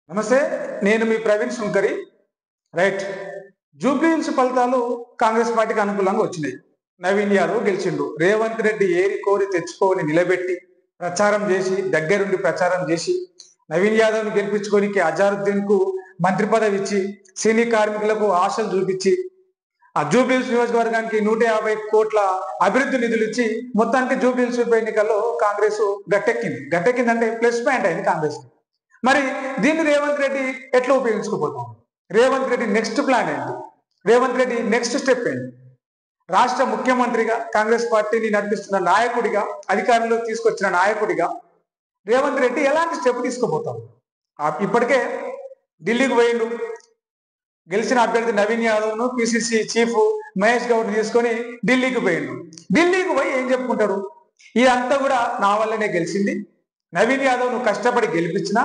నమస్తే. నేను మీ ప్రవీణ్ సుంకరి. రైట్. జూబ్లీహిల్స్ ఫలితాలు కాంగ్రెస్ పార్టీకి అనుకూలంగా వచ్చినాయి. నవీన్ యాదవ్ గెలిచిండు. రేవంత్ రెడ్డి ఏరి కోరి తెచ్చుకొని నిలబెట్టి ప్రచారం చేసి దగ్గరుండి ప్రచారం చేసి నవీన్ యాదవ్ను గెలిపించుకోనికి అజారుద్దీన్ కు మంత్రి పదవి ఇచ్చి సినీ కార్మికులకు ఆశలు చూపించి ఆ జూబ్లీహిల్స్ నియోజకవర్గానికి 150 కోట్ల అభివృద్ధి నిధులు ఇచ్చి మొత్తానికి జూబ్లీహిల్స్ ఉప ఎన్నికల్లో కాంగ్రెస్ గట్టెక్కిందంటే ప్లస్ పాయింట్ అయింది కాంగ్రెస్. మరి దీన్ని రేవంత్ రెడ్డి ఎట్లా ఉపయోగించుకోపోతాం? రేవంత్ రెడ్డి నెక్స్ట్ ప్లాన్ ఏంటి? రేవంత్ రెడ్డి నెక్స్ట్ స్టెప్ ఏంటి? రాష్ట్ర ముఖ్యమంత్రిగా కాంగ్రెస్ పార్టీని నడిపిస్తున్న నాయకుడిగా అధికారంలో తీసుకొచ్చిన నాయకుడిగా రేవంత్ రెడ్డి ఎలాంటి స్టెప్ తీసుకోపోతాం? ఇప్పటికే ఢిల్లీకి పోయిండు. గెలిచిన అభ్యర్థి నవీన్ యాదవ్ను పిసిసి చీఫ్ మహేష్ గౌడ్ తీసుకొని ఢిల్లీకి పోయిండు. ఢిల్లీకి పోయి ఏం చెప్పుకుంటాడు? ఇదంతా కూడా నా వల్లనే గెలిచింది, నవీన్ యాదవ్ నువ్వు కష్టపడి గెలిపించినా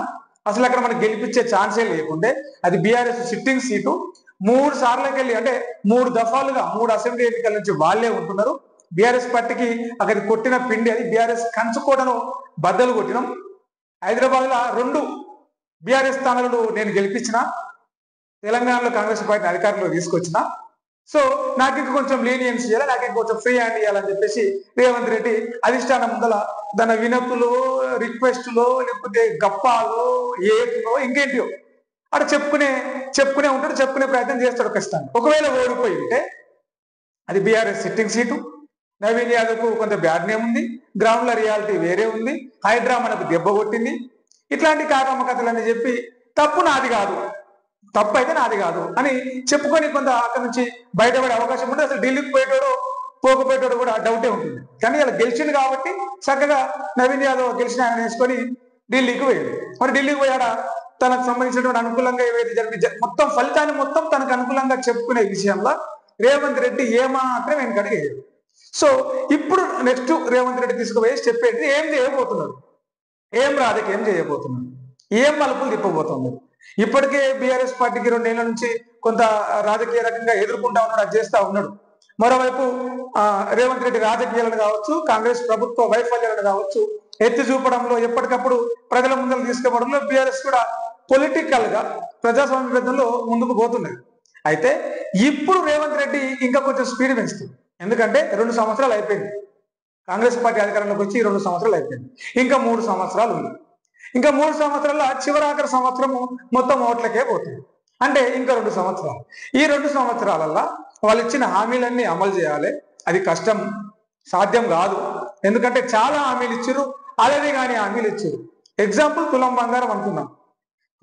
అసలు అక్కడ మనకు గెలిపించే ఛాన్సే లేకుండే, అది బీఆర్ఎస్ సిట్టింగ్ సీటు 3 సార్లకి వెళ్ళి అంటే 3 దఫాలుగా 3 అసెంబ్లీ ఎన్నికల నుంచి వాళ్ళే ఉంటున్నారు. బీఆర్ఎస్ పార్టీకి అక్కడ కొట్టిన పిండి అది. బీఆర్ఎస్ కంచుకోటను బద్దలు కొట్టినాం. హైదరాబాద్ లో 2 బీఆర్ఎస్ స్థానాలను నేను గెలిపించిన, తెలంగాణలో కాంగ్రెస్ పార్టీని అధికారంలో తీసుకొచ్చిన. సో నాకు ఇంక కొంచెం లీనియన్స్ చేయాలి, నాకు ఇంకొంచెం ఫ్రీ హ్యాండ్ ఇవ్వాలని చెప్పేసి రేవంత్ రెడ్డి అధిష్టానం ముందల దాని వినతులు రిక్వెస్టులో లేకపోతే గప్పాలో ఏదో ఇంకేంటియో అక్కడ చెప్పుకునే ఉంటాడు, చెప్పుకునే ప్రయత్నం చేస్తాడు ఖచ్చితంగా. ఒకవేళ ఓడిపోయి ఉంటే అది BRS sitting seat, Naveen Yadav కు కొంత బ్యాడ్ నేమ్ ఉంది, గ్రౌండ్ లో రియాలిటీ వేరే ఉంది, హైడ్రా మనకు దెబ్బ కొట్టింది, ఇట్లాంటి కాకమ్మ కథలని చెప్పి తప్పు అయితే నాది కాదు అని చెప్పుకొని కొంత అక్కడి నుంచి బయటపడే అవకాశం ఉంటుంది. అసలు ఢిల్లీకి పోకపోయేటోడు కూడా డౌటే ఉంటుంది. కానీ ఇలా గెలిచింది కాబట్టి చక్కగా నవీన్ యాదవ్ గెలిచిన ఆయన వేసుకొని ఢిల్లీకి పోయాడు. మరి ఢిల్లీకి పోయాడ తనకు సంబంధించినటువంటి అనుకూలంగా ఏవైతే జరిగింది మొత్తం ఫలితాన్ని మొత్తం తనకు అనుకూలంగా చెప్పుకునే విషయంలో రేవంత్ రెడ్డి ఏమాత్రం వెనకడిగేది. సో ఇప్పుడు నెక్స్ట్ రేవంత్ రెడ్డి తీసుకుపోయి స్టెప్ ఏంటి? ఏం చేయబోతున్నాడు? ఏం రాజకీయం చేయబోతున్నాడు? ఏం మలుపులు తిప్పబోతున్నాడు? ఇప్పటికే బీఆర్ఎస్ పార్టీకి 2 ఏళ్ల నుంచి కొంత రాజకీయ రకంగా ఎదుర్కొంటా ఉన్నాడు, అది చేస్తా ఉన్నాడు. మరోవైపు రేవంత్ రెడ్డి రాజకీయాలను కావచ్చు, కాంగ్రెస్ ప్రభుత్వ వైఫల్యాలను కావచ్చు ఎత్తి చూపడంలో ఎప్పటికప్పుడు ప్రజల ముందర తీసుకుపోవడంలో బీఆర్ఎస్ కూడా పొలిటికల్ గా ప్రజాస్వామ్యబద్ధంలో ముందుకు పోతున్నది. అయితే ఇప్పుడు రేవంత్ రెడ్డి ఇంకా కొంచెం స్పీడ్ పెంచుతుంది. ఎందుకంటే 2 సంవత్సరాలు అయిపోయింది, కాంగ్రెస్ పార్టీ అధికారంలోకి వచ్చి 2 సంవత్సరాలు అయిపోయింది, ఇంకా 3 సంవత్సరాలు ఉంది. ఇంకా 3 సంవత్సరాల చివరాఖరి సంవత్సరము మొత్తం ఓట్లకే పోతుంది. అంటే ఇంకా 2 సంవత్సరాలు. ఈ 2 సంవత్సరాలల్లో వాళ్ళు ఇచ్చిన హామీలన్నీ అమలు చేయాలి. అది కష్టం, సాధ్యం కాదు. ఎందుకంటే చాలా హామీలు ఇచ్చారు, అలవి కానీ హామీలు ఇచ్చారు. ఎగ్జాంపుల్ తులం బంగారం అనుకున్నాం.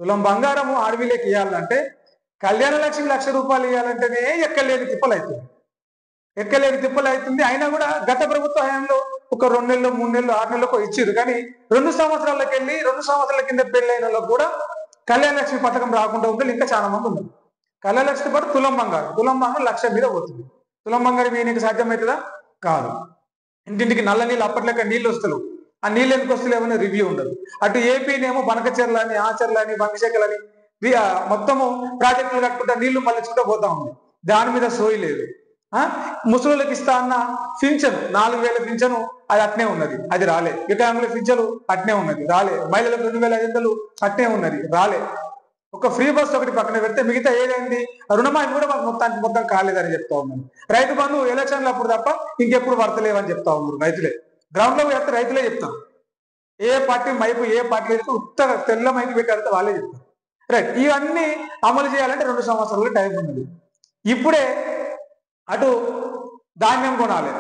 తులం బంగారము ఆడవిలోకి ఇవ్వాలంటే కళ్యాణ లక్ష్మి ₹1,00,000 ఇవ్వాలంటేనే ఎక్కలేని తిప్పలు అవుతుంది. అయినా కూడా గత ప్రభుత్వ హయాంలో ఒక 2 నెలలు 3 నెలలు 6 నెలలకు ఇచ్చారు. కానీ 2 సంవత్సరాలకు వెళ్ళి 2 సంవత్సరాల కింద పెళ్ళైన వాళ్ళకు కూడా కళ్యాణ లక్ష్మి పథకం రాకుండా ఉంటుంది. ఇంకా చాలా మంది ఉన్నారు. కళ్యాణ లక్ష్మి పాటు తులం బంగారం ₹1,00,000 మీద పోతుంది. తులం బంగారం ఈయనకి సాధ్యమవుతుందా? కాదు. ఇంటింటికి నల్ల నీళ్ళు అప్పట్లేక నీళ్ళు వస్తలేవు. ఆ నీళ్ళు ఎందుకు వస్తలేవని రివ్యూ ఉండదు. అటు ఏపీనేమో బనకచెర్లని ఆచర్లని బంగిశెక్కలని మొత్తము ప్రాజెక్టులు కట్టుకుంటా నీళ్లు మళ్ళించుకుంటూ పోతా ఉంది. దాని మీద సోయి లేదు. ముసలికి ఇస్తా అన్న పింఛను 4,000 పింఛను అది అట్నే ఉన్నది, అది రాలే. వికలాంగుల పింఛను అట్నే ఉన్నది, రాలే. మహిళలకు 2,500 అట్నే ఉన్నది, రాలే. ఒక ఫ్రీ బస్ ఒకటి పక్కన పెడితే మిగతా ఏదైంది? రుణమాఫీ కూడా మాకు మొత్తం కాలేదని చెప్తా ఉన్నాను. రైతు బంధు ఎలక్షన్లు అప్పుడు తప్ప ఇంకెప్పుడు వర్తలేవని చెప్తా ఉన్నారు రైతులే. గ్రౌండ్ లో వెళ్తే రైతులే చెప్తారు. ఏ పార్టీ మైపు ఏ పార్టీ ఉత్తగా తెల్ల మైపు పెట్టాడితే వాళ్ళే చెప్తారు. రైట్. ఇవన్నీ అమలు చేయాలంటే 2 సంవత్సరాలు టైం ఉన్నది. ఇప్పుడే అటు ధాన్యం కొనాలి.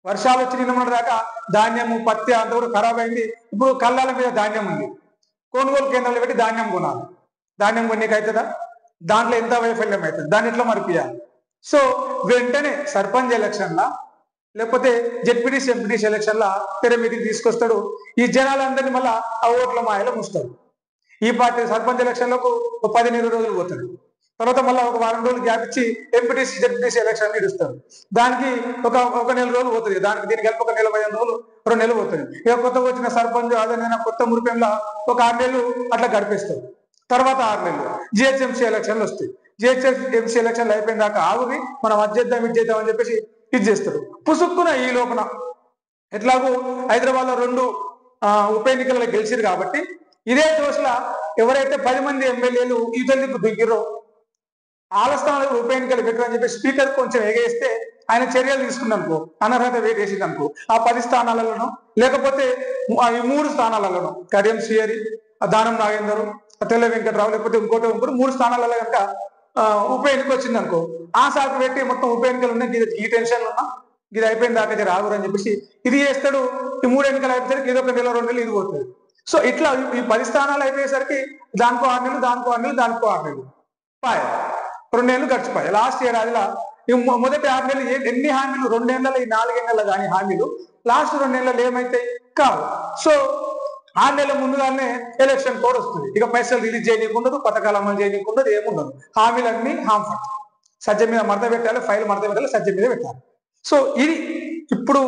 వర్షాలు వచ్చి నిన్న దాకా ధాన్యము పత్తి అంతా కూడా ఖరాబ్ అయింది. ఇప్పుడు కళ్ళాల మీద ధాన్యం ఉంది. కొనుగోలు కేంద్రాలు పెట్టి ధాన్యం కొనాలి. ధాన్యం కొనేకి అవుతుందా? దాంట్లో ఎంత వైఫల్యం అవుతుంది, దాన్ని ఎట్లా మరిపియాలి? సో వెంటనే సర్పంచ్ ఎలక్షన్లా లేకపోతే జెడ్పీటీసీ ఎంపీటీసీ ఎలక్షన్లా తెర మీదకి తీసుకొస్తాడు. ఈ జనాలందరినీ మళ్ళా ఆ ఓట్ల మాయలో ముస్తాడు. ఈ పార్టీ సర్పంచ్ ఎలక్షన్లకు 10-20 రోజులు పోతాడు. తర్వాత మళ్ళీ ఒక వారం రోజులు గ్యాప్ ఇచ్చి ఎంపీటీసీ జెడ్పీటీసీ ఎలక్షన్ ఇస్తారు. దానికి ఒక నెల రోజులు పోతుంది. దానికి దీనికి కలిపి 1 నెల 15 రోజులు 2 నెలలు పోతుంది. ఇక కొత్తగా వచ్చిన సర్పంచ్ అదనైనా కొత్త మురిపెంలా ఒక 6 నెలలు అట్లా గడిపిస్తారు. తర్వాత 6 నెలలు జిహెచ్ఎంసీ ఎలక్షన్లు వస్తాయి. జిహెచ్ఎంసీ ఎలక్షన్లు అయిపోయిన దాకా ఆగుది, మనం అది చేద్దాం ఇది చేద్దాం అని చెప్పేసి ఇది చేస్తారు. పుసుక్కున ఈ లోపల ఎట్లాగూ హైదరాబాద్ లో 2 ఉప ఎన్నికలలో గెలిచారు కాబట్టి ఇదే దోశల ఎవరైతే 10 మంది ఎమ్మెల్యేలు ఈతలకు దిగిరో వాళ్ళ స్థానాలకు ఉప ఎన్నికలు పెట్టారని చెప్పి స్పీకర్ కొంచెం ఎగేస్తే ఆయన చర్యలు తీసుకున్నానుకో, అనర్హత వేటేసింది అనుకో, ఆ 10 స్థానాలలోనో లేకపోతే ఈ 3 స్థానాలలోనో కడియం శ్రీహరి, దానం నాగేందర్, తెల్ల వెంకటరావు లేకపోతే ఇంకోటి 3 స్థానాలలో కనుక ఉప ఎన్నిక వచ్చింది అనుకో, ఆ సాకు పెట్టి మొత్తం ఉప ఎన్నికలు ఉన్నాయి, ఈ టెన్షన్లు ఉన్నా ఇది అయిపోయిన దాకా రాగురు అని చెప్పేసి ఇది చేస్తాడు. ఈ 3 ఎన్నికలు అయిపోయేసరికి ఇది 1 నెల 2 నెలలు ఇది పోతుంది. సో ఇట్లా ఈ 10 స్థానాలు అయిపోయేసరికి దానికో 6 నెలలు, దానికో 6 నెలలు, దానికో 6 నెలలు పాయ 2 నెలలు గడిచిపోయాయి. లాస్ట్ ఏడాదిలో మొదటి 6 నెలలు ఎన్ని హామీలు, 2 నెలల ఈ 4 నెలల కానీ హామీలు లాస్ట్ 2 నెలలు ఏమైతాయి కావు. సో 6 నెలల ముందుగానే ఎలక్షన్ కోడ్ వస్తుంది. ఇక పైసలు రిలీజ్ చేయకుండా, పథకాలు అమలు చేయకుండా ఏముండదు. హామీలన్నీ హామీలు సజ్జ మీద మడత పెట్టాలి, ఫైల్ మడత పెట్టాలి, సజ్జ మీద పెట్టాలి. సో ఇది ఇప్పుడు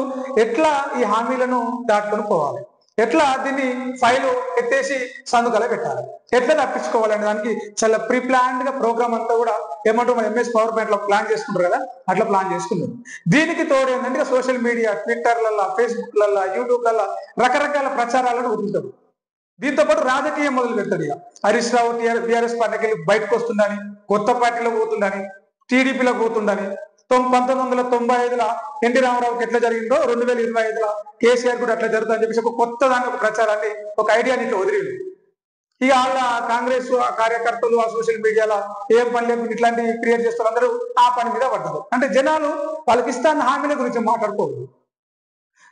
ఎట్లా ఈ హామీలను దాటుకొని పోవాలి, ఎట్లా దీన్ని ఫైలు ఎత్తేసి సందుకలా పెట్టాలి, ఎట్లా తప్పించుకోవాలనే దానికి చాలా ప్రీ ప్లాన్డ్ గా ప్రోగ్రామ్ అంతా కూడా ఏమంటారు మన ఎంఎస్ పవర్ పాయింట్ లో ప్లాన్ చేసుకుంటారు కదా, అట్లా ప్లాన్ చేసుకున్నారు. దీనికి తోడు ఏంటంటే సోషల్ మీడియా, ట్విట్టర్లలో, ఫేస్బుక్లలో, యూట్యూబ్లలో రకరకాల ప్రచారాలను వదులుతారు. దీంతో పాటు రాజకీయం మొదలు పెడతాడు. ఇక హరీష్ రావు టీఆర్ఎస్ పార్టీకి వెళ్ళి బయటకు వస్తుందని, కొత్త పార్టీలో పోతుందని, టీడీపీలో పోతుందని, 1995లో ఎన్టీ రామారావుకి ఎట్లా జరిగిందో 2025లో కేసీఆర్ కూడా అట్లా జరుగుతుందని చెప్పేసి ఒక కొత్త దాని ఒక ప్రచారాన్ని, ఒక ఐడియాని ఇట్లా వదిలింది. ఇక వాళ్ళ కాంగ్రెస్ కార్యకర్తలు ఆ సోషల్ మీడియాలో ఏం పని లేకుండా ఇట్లాంటివి క్రియేట్ చేస్తారు, అందరూ ఆ పని మీద పడ్డారు. అంటే జనాలు వాళ్ళకి ఇస్తాన్న హామీల గురించి మాట్లాడుకోరు.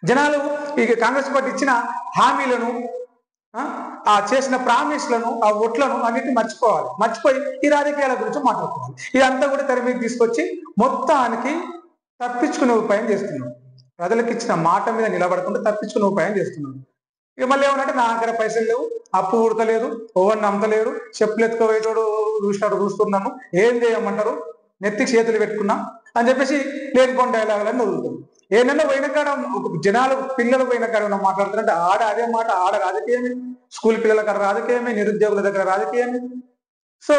జనాలు ఈ కాంగ్రెస్ పార్టీ ఇచ్చిన హామీలను, ఆ చేసిన ప్రామిస్లను, ఆ ఓట్లను అన్నిటిని మర్చిపోయి ఈ రాజకీయాల గురించి మాట్లాడుకోవాలి. ఇదంతా కూడా తెర మీద తీసుకొచ్చి మొత్తానికి తప్పించుకునే ఉపాయం చేస్తున్నాం. ప్రజలకు ఇచ్చిన మాట మీద నిలబడకుండా తప్పించుకునే ఉపాయం చేస్తున్నాం. ఇక మళ్ళీ ఏమనంటే నా దగ్గర పైసలు లేవు, అప్పు ఉడతలేదు, ఓవరిని నమ్మతలేరు, చెప్పులు ఎత్తుకోవేటోడు చూసినాడు చూస్తున్నాము, ఏం చేయమంటారు, నెత్తికి చేతులు పెట్టుకున్నాం అని చెప్పేసి లేనిపోయిన డైలాగులని వదులుతుంది. ఏదైనా పోయిన కాడ జనాలు పిల్లలు పోయిన కాడ మాట్లాడుతారంటే ఆడ అదే మాట, ఆడ రాజకీయమే, స్కూల్ పిల్లల కాడ రాజకీయమే, నిరుద్యోగుల దగ్గర రాజకీయమే. సో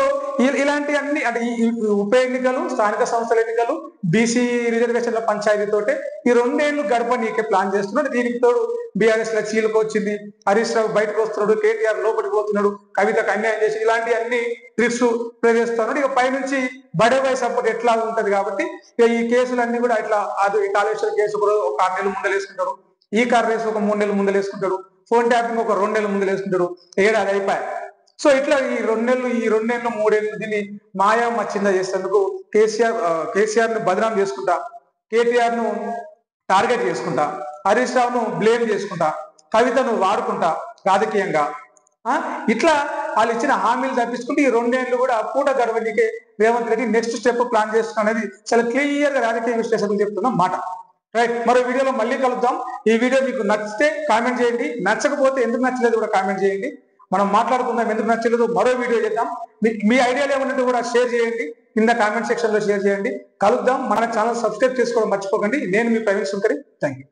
ఇలాంటివన్నీ అంటే ఈ ఉప ఎన్నికలు, స్థానిక సంస్థల ఎన్నికలు, బీసీ రిజర్వేషన్ల పంచాయతీతోటే ఈ 2 ఏళ్ళు గడపనీకే ప్లాన్ చేస్తున్నాడు. దీనికి తోడు బీఆర్ఎస్ లో చీలకు వచ్చింది, హరీష్ రావు బయటకు వస్తున్నాడు, కేటీఆర్ లోపలికి పోతున్నాడు, కవితకు అన్యాయం చేసి ఇలాంటి అన్ని ట్రిక్స్ ప్లే చేస్తున్నాడు. ఇక పైనుంచి బడే సపోర్ట్ ఎట్లా ఉంటది కాబట్టి ఇక ఈ కేసులన్నీ కూడా ఇట్లా అది కాళేశ్వర కేసు కూడా ఒక 6 నెలలు ముందలేసుకుంటాడు, ఈ కార్ రేసు ఒక 3 నెలలు ముందలేసుకుంటాడు, ఫోన్ ట్యాపింగ్ ఒక 2 నెలలు ముందలేసుకుంటాడు, ఏడాది అయిపోయాయి. సో ఇట్లా ఈ 2 నెలలు, ఈ 2 నెలలు 3 ఏళ్ళు దీన్ని మాయా మచ్చిందా చేసేందుకు కేసీఆర్ ను బదనాం చేసుకుంటా, కేటీఆర్ ను టార్గెట్ చేసుకుంటా, హరీష్ రావును బ్లేమ్ చేసుకుంటా, కవితను వాడుకుంటా రాజకీయంగా ఇట్లా వాళ్ళు ఇచ్చిన హామీలు తప్పించుకుంటే ఈ 2 ఏళ్ళు కూడా పూట గడవనికే Revanth Reddy next step plan చేస్తున్నా అనేది చాలా క్లియర్ గా రాజకీయ విశ్లేషకులు చెప్తున్న మాట. రైట్, మరో వీడియోలో మళ్ళీ కలుద్దాం. ఈ వీడియో మీకు నచ్చితే కామెంట్ చేయండి, నచ్చకపోతే ఎందుకు నచ్చలేదు కూడా కామెంట్ చేయండి. మనం మాట్లాడుకుందాం, ఎందుకు నచ్చలేదు మరో వీడియో చేద్దాం. మీ ఐడియాలు ఏమన్నట్టు కూడా షేర్ చేయండి, కింద కామెంట్ సెక్షన్ లో షేర్ చేయండి. కలుద్దాం. మన ఛానల్ సబ్స్క్రైబ్ చేసుకోవడం మర్చిపోకండి. నేను మీ ప్రవీణ్ శంకరి. Thank you.